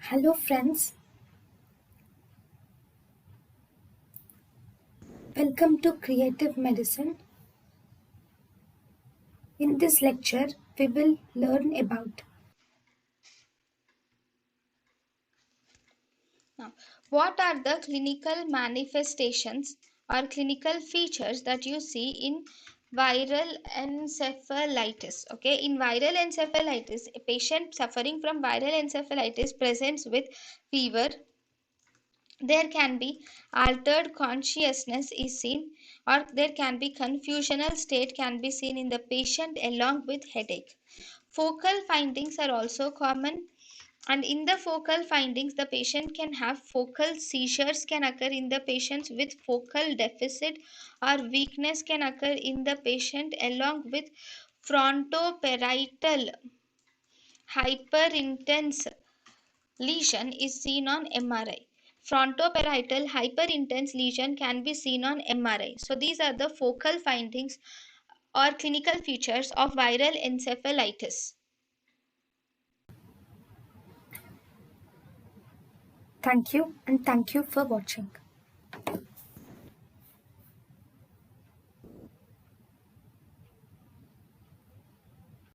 Hello, friends. Welcome to Creative Medicine. In this lecture, we will learn about Now, what are the clinical manifestations or clinical features that you see in viral encephalitis? Okay, in viral encephalitis, a patient suffering from viral encephalitis presents with fever. There can be altered consciousness is seen, or there can be confusional state can be seen in the patient along with headache. Focal findings are also common, and in the focal findings the patient can have focal seizures can occur in the patients with focal deficit, or weakness can occur in the patient along with frontoparietal hyperintense lesion is seen on MRI. Frontoparietal hyperintense lesion can be seen on MRI. So these are the focal findings or clinical features of viral encephalitis. thank you and thank you for watching.